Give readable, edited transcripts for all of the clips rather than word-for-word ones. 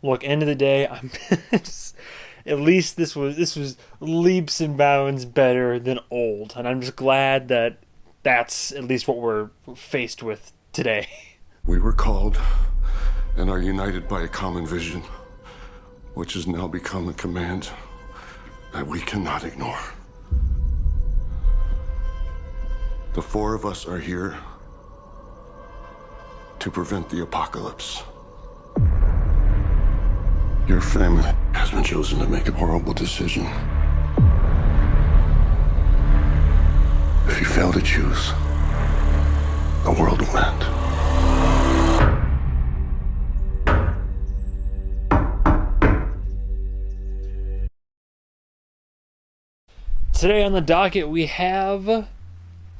Look, end of the day, I'm just, at least this was leaps and bounds better than old, and I'm just glad that that's at least what we're faced with today. We were called and are united by a common vision, which has now become a command that we cannot ignore. The four of us are here to prevent the apocalypse. Your family has been chosen to make a horrible decision. If you fail to choose, the world will end. Today on the docket, we have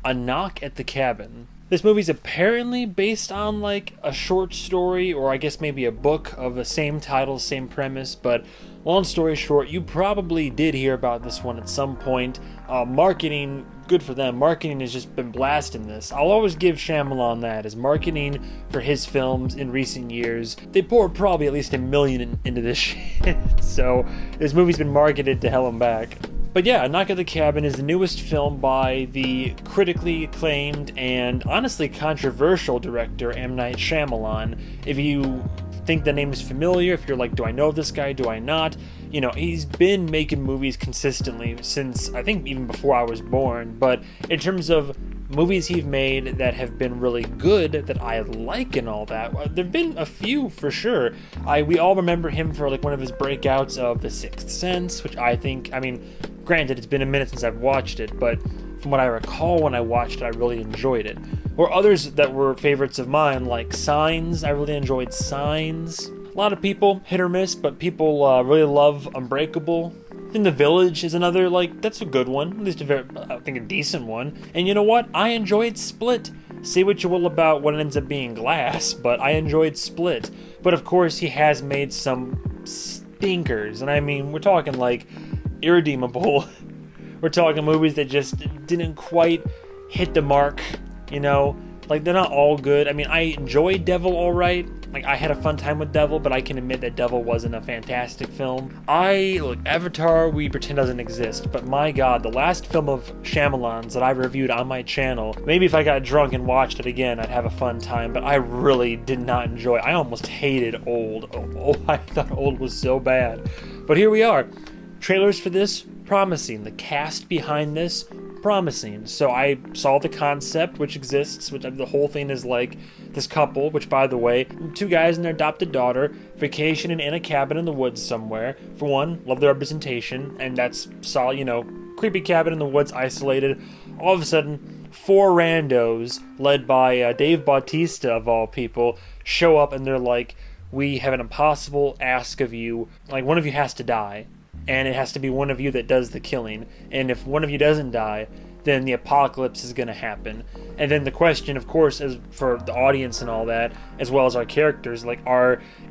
A Knock at the Cabin. This movie's apparently based on like a short story, or I guess maybe a book of the same title, same premise, but long story short, you probably did hear about this one at some point. Marketing, good for them. Marketing has just been blasting this. I'll always give Shyamalan that, as marketing for his films in recent years. They poured probably at least $1 million into this shit. So this movie's been marketed to hell and back. But yeah, A Knock at the Cabin is the newest film by the critically acclaimed and honestly controversial director M. Night Shyamalan. If you think the name is familiar, if you're like, do I know this guy, do I not? You know, he's been making movies consistently since, I think, even before I was born. But in terms of movies he's made that have been really good, that I like and all that, there've been a few for sure. We all remember him for like one of his breakouts of The Sixth Sense, which I think, I mean, granted, it's been a minute since I've watched it, but from what I recall when I watched it, I really enjoyed it. Or others that were favorites of mine, like Signs. I really enjoyed Signs. A lot of people, hit or miss, but people really love Unbreakable. Then The Village is another, like, that's a good one. At least I think a decent one. And you know what? I enjoyed Split. Say what you will about what ends up being Glass, but I enjoyed Split. But of course, he has made some stinkers. And I mean, we're talking like Irredeemable. We're talking movies that just didn't quite hit the mark, you know? Like, they're not all good. I mean, I enjoyed Devil all right. Like, I had a fun time with Devil, but I can admit that Devil wasn't a fantastic film. Look, Avatar, we pretend doesn't exist, but my god, the last film of Shyamalan's that I reviewed on my channel, maybe if I got drunk and watched it again, I'd have a fun time, but I really did not enjoy it. I almost hated Old. I thought Old was so bad. But here we are. Trailers for this, promising. The cast behind this, promising. So I saw the concept, which exists, which the whole thing is like this couple, which by the way, two guys and their adopted daughter, vacationing in a cabin in the woods somewhere. For one, love the representation, and that's solid, you know, creepy cabin in the woods, isolated. All of a sudden, four randos, led by Dave Bautista of all people, show up and they're like, we have an impossible ask of you. Like, one of you has to die. And it has to be one of you that does the killing. And if one of you doesn't die, then the apocalypse is going to happen. And then the question, of course, is for the audience and all that, as well as our characters, like,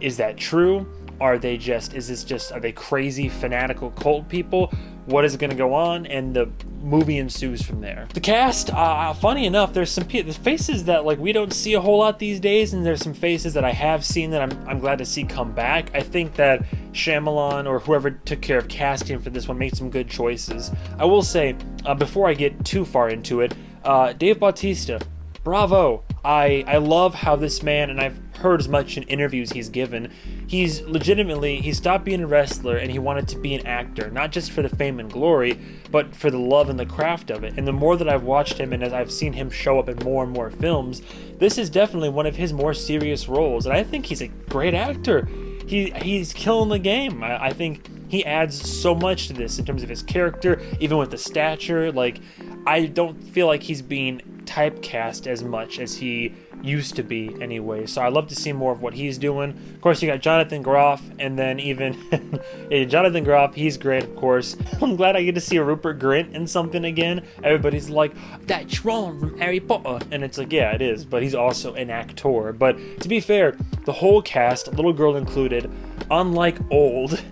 is that true? Are they are they crazy, fanatical cult people? What is going to go on? And the movie ensues from there. The cast, funny enough, there's faces that like we don't see a whole lot these days, and there's some faces that I have seen that I'm glad to see come back. I think that Shyamalan or whoever took care of casting for this one made some good choices. I will say, before I get too far into it, Dave Bautista, bravo. I love how this man, and I've heard as much in interviews he's given, he stopped being a wrestler and he wanted to be an actor, not just for the fame and glory, but for the love and the craft of it. And the more that I've watched him and as I've seen him show up in more and more films, this is definitely one of his more serious roles, and I think he's a great actor. He's killing the game. I think he adds so much to this in terms of his character, even with the stature. Like, I don't feel like he's being typecast as much as he used to be anyway. So I love to see more of what he's doing. Of course, you got Jonathan Groff, and then even Jonathan Groff, he's great, of course. I'm glad I get to see a Rupert Grint in something again. Everybody's like, that's Ron from Harry Potter. And it's like, yeah, it is, but he's also an actor. But to be fair, the whole cast, little girl included, unlike Old,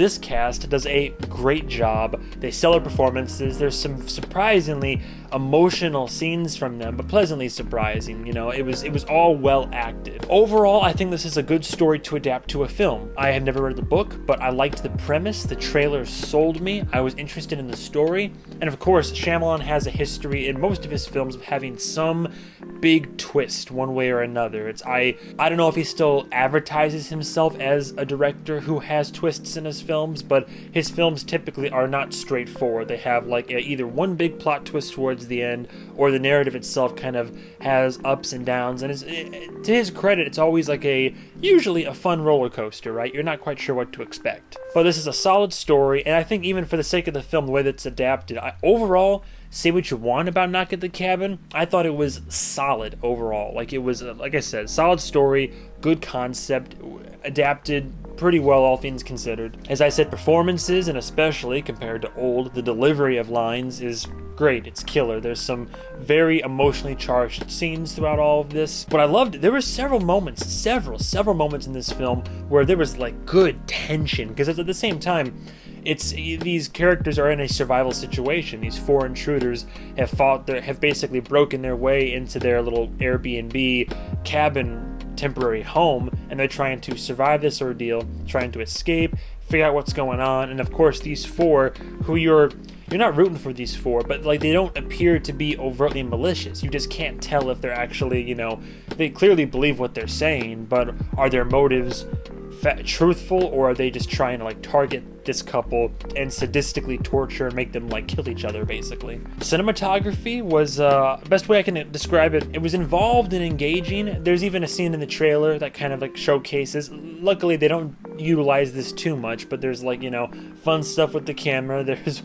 this cast does a great job. They sell their performances. There's some surprisingly emotional scenes from them, but pleasantly surprising. You know, it was all well acted. Overall, I think this is a good story to adapt to a film. I have never read the book, but I liked the premise. The trailer sold me. I was interested in the story. And of course, Shyamalan has a history in most of his films of having some big twist one way or another. I don't know if he still advertises himself as a director who has twists in his films, but his films typically are not straightforward. They have like either one big plot twist towards the end, or the narrative itself kind of has ups and downs. And to his credit, it's always like usually a fun roller coaster, right? You're not quite sure what to expect. But this is a solid story, and I think even for the sake of the film, the way that it's adapted, overall, say what you want about Knock at the Cabin, I thought it was solid overall. Like, it was, like I said, solid story, good concept, adapted pretty well, all things considered. As I said, performances, and especially compared to old, the delivery of lines is great. It's killer. There's some very emotionally charged scenes throughout all of this. But I loved it. There were several moments in this film where there was like good tension, because at the same time, these characters are in a survival situation. These four intruders have basically broken their way into their little Airbnb cabin temporary home, and they're trying to survive this ordeal, trying to escape, figure out what's going on. And of course, these four, who you're not rooting for these four, but like they don't appear to be overtly malicious. You just can't tell if they're actually, they clearly believe what they're saying, but are their motives truthful, or are they just trying to like target this couple and sadistically torture and make them like kill each other, basically? Cinematography was best way I can describe it. It was involved and engaging. There's even a scene in the trailer that kind of like showcases. Luckily, they don't utilize this too much, but there's like fun stuff with the camera. There's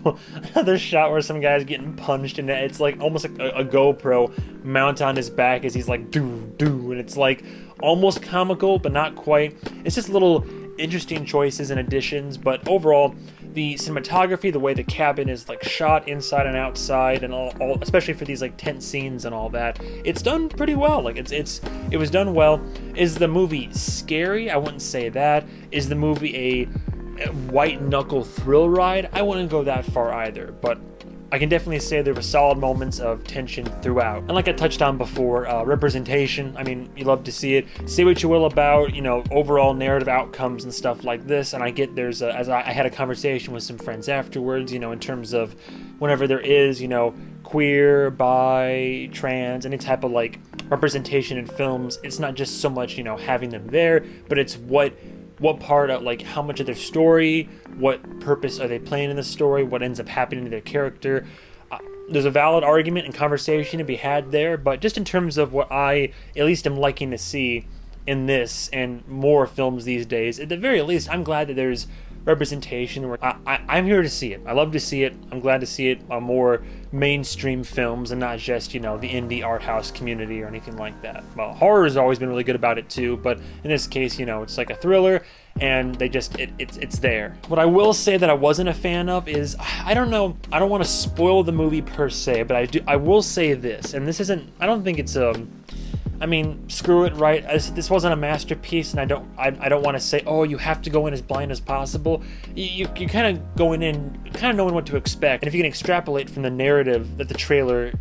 another shot where some guy's getting punched, and it's like almost like a GoPro mount on his back as he's like do, and it's like almost comical, but not quite. It's just little interesting choices and additions, but overall, the cinematography, the way the cabin is like shot inside and outside, and all especially for these like tense scenes and all that, it's done pretty well. Like it was done well. Is the movie scary? I wouldn't say that. Is the movie a white knuckle thrill ride? I wouldn't go that far either, but I can definitely say there were solid moments of tension throughout. And like I touched on before, representation, I mean, you love to see it. Say what you will about, overall narrative outcomes and stuff like this, and I get I had a conversation with some friends afterwards, in terms of whenever there is, queer, bi, trans, any type of like representation in films, it's not just so much, having them there, but it's what part of, like, how much of their story, what purpose are they playing in the story, what ends up happening to their character. There's a valid argument and conversation to be had there, but just in terms of what I at least am liking to see in this and more films these days, at the very least, I'm glad that there's representation. Where I'm here to see it. I love to see it. I'm glad to see it on more mainstream films and not just, the indie art house community or anything like that. Well, horror has always been really good about it too, but in this case, it's like a thriller, and they just, it's there. What I will say that I wasn't a fan of is, I don't know, I don't want to spoil the movie per se, but I will say this, and this isn't, I don't think it's screw it, right? This wasn't a masterpiece, and I don't want to say, oh, you have to go in as blind as possible. You're kind of going in, kind of knowing what to expect, and if you can extrapolate from the narrative that the trailer,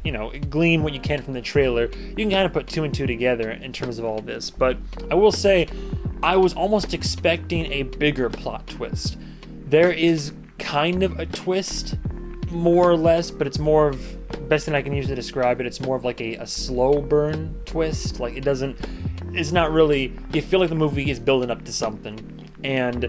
glean what you can from the trailer, you can kind of put two and two together in terms of all this. But I will say, I was almost expecting a bigger plot twist. There is kind of a twist, more or less, but it's more of, best thing I can use to describe it, it's more of like a slow burn twist. Like it's not really, you feel like the movie is building up to something, and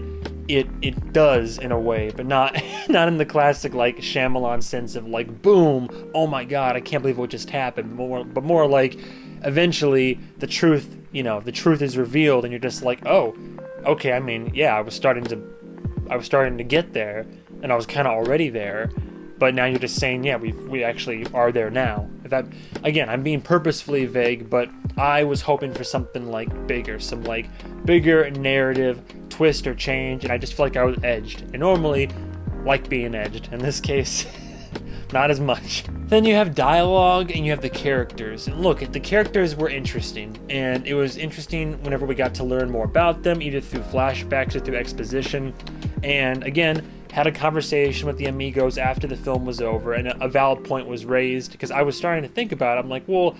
it does in a way, but not in the classic like Shyamalan sense of like, boom, oh my god, I can't believe what just happened, but more like eventually the truth is revealed, and you're just like, oh, okay, I was starting to get there, and I was kind of already there. But now you're just saying, yeah, we actually are there now. Again, I'm being purposefully vague, but I was hoping for something like bigger, some like bigger narrative twist or change, and I just feel like I was edged. And normally, like being edged. In this case, not as much. Then you have dialogue and you have the characters. And look, the characters were interesting, and it was interesting whenever we got to learn more about them, either through flashbacks or through exposition. And again, had a conversation with the amigos after the film was over, and a valid point was raised, because I was starting to think about it. I'm like, well,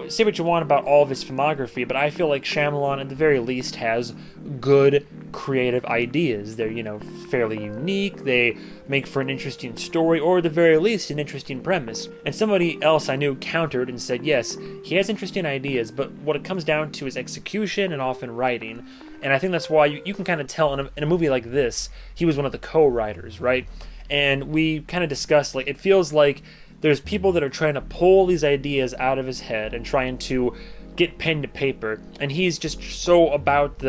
say what you want about all of his filmography, but I feel like Shyamalan at the very least has good creative ideas. They're, fairly unique, they make for an interesting story, or at the very least an interesting premise. And somebody else I knew countered and said, yes, he has interesting ideas, but what it comes down to is execution and often writing. And I think that's why you can kind of tell in a movie like this, he was one of the co-writers, right? And we kind of discussed, like, it feels like there's people that are trying to pull these ideas out of his head and trying to get pen to paper, and he's just so about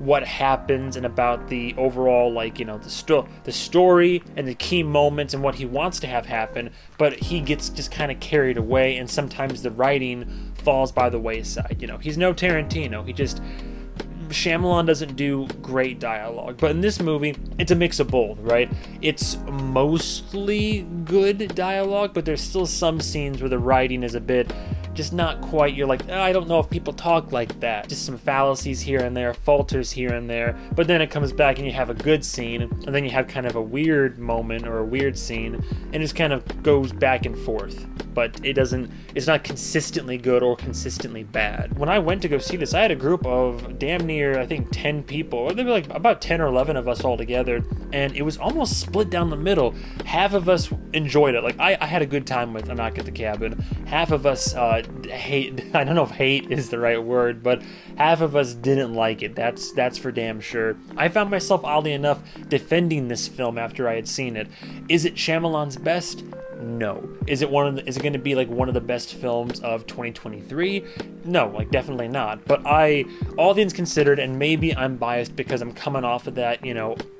what happens and about the overall, like, the story and the key moments and what he wants to have happen, but he gets just kind of carried away, and sometimes the writing falls by the wayside. He's no Tarantino. Shyamalan doesn't do great dialogue, but in this movie, it's a mix of both, right? It's mostly good dialogue, but there's still some scenes where the writing is a bit just not quite. You're like, I don't know if people talk like that. Just some fallacies here and there, falters here and there, but then it comes back and you have a good scene, and then you have kind of a weird moment or a weird scene, and it just kind of goes back and forth. But it's not consistently good or consistently bad. When I went to go see this, I had a group of damn near, I think, 10 people, or there were like about 10 or 11 of us all together, and it was almost split down the middle. Half of us enjoyed it. Like, I had a good time with A Knock at the Cabin. Half of us I don't know if hate is the right word, but half of us didn't like it. That's for damn sure. I found myself, oddly enough, defending this film after I had seen it. Is it Shyamalan's best? No. Is it going to be like one of the best films of 2023? No, like, definitely not. But all things considered, and maybe I'm biased because I'm coming off of that,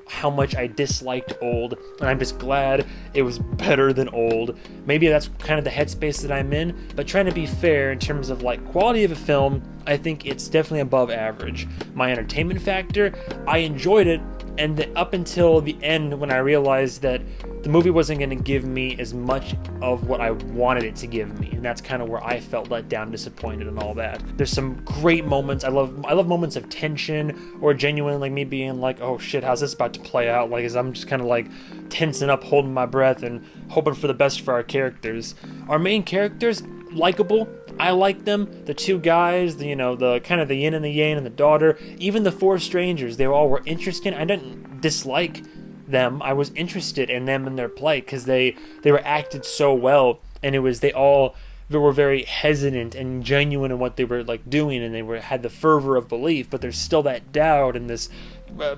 how much I disliked Old, and I'm just glad it was better than Old. Maybe that's kind of the headspace that I'm in, but trying to be fair in terms of, like, quality of a film, I think it's definitely above average. My entertainment factor, I enjoyed it, and up until the end, when I realized that the movie wasn't going to give me as much of what I wanted it to give me, and that's kind of where I felt let down, disappointed, and all that. There's some great moments. I love moments of tension, or genuine, like, me being like, oh shit, how's this about to play out? Like, as I'm just kind of like tensing up, holding my breath, and hoping for the best for our characters. Our main characters, likable. I like them. The two guys, the kind of the yin and the yang, and the daughter, even the four strangers, they all were interesting. I didn't dislike them. I was interested in them and their play, because they were acted so well, and they were very hesitant and genuine in what they were, like, doing, and had the fervor of belief, but there's still that doubt and this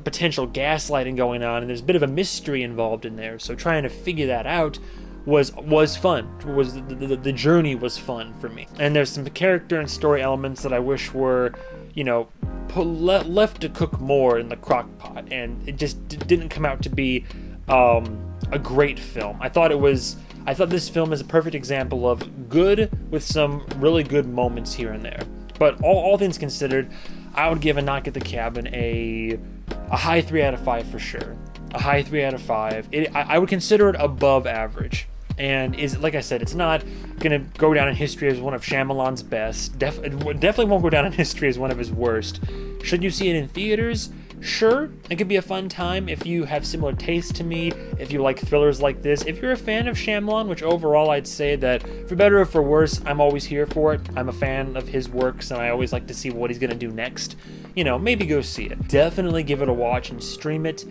potential gaslighting going on, and there's a bit of a mystery involved in there. So trying to figure that out was fun. The journey was fun for me. And there's some character and story elements that I wish were, left to cook more in the crock pot, and it just didn't come out to be a great film. I thought this film is a perfect example of good with some really good moments here and there. But all things considered, I would give A Knock at the Cabin a high 3 out of 5 for sure. A high 3 out of 5. I would consider it above average. And like I said, it's not gonna go down in history as one of Shyamalan's best. Definitely won't go down in history as one of his worst. Should you see it in theaters? Sure, it could be a fun time if you have similar taste to me, if you like thrillers like this. If you're a fan of Shyamalan, which overall I'd say that, for better or for worse, I'm always here for it. I'm a fan of his works, and I always like to see what he's gonna do next. Maybe go see it. Definitely give it a watch and stream it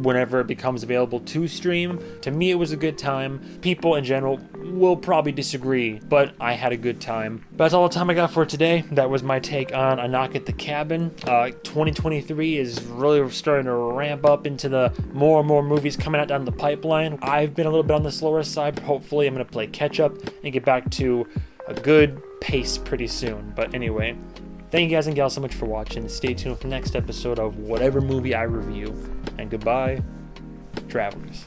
whenever it becomes available to stream. To me, it was a good time. People in general will probably disagree, but I had a good time. But that's all the time I got for today. That was my take on A Knock at the Cabin. 2023 is really starting to ramp up into the more and more movies coming out down the pipeline. I've been a little bit on the slower side, but hopefully I'm going to play catch up and get back to a good pace pretty soon. But anyway, thank you guys and gals so much for watching. Stay tuned for the next episode of whatever movie I review. And goodbye, travelers.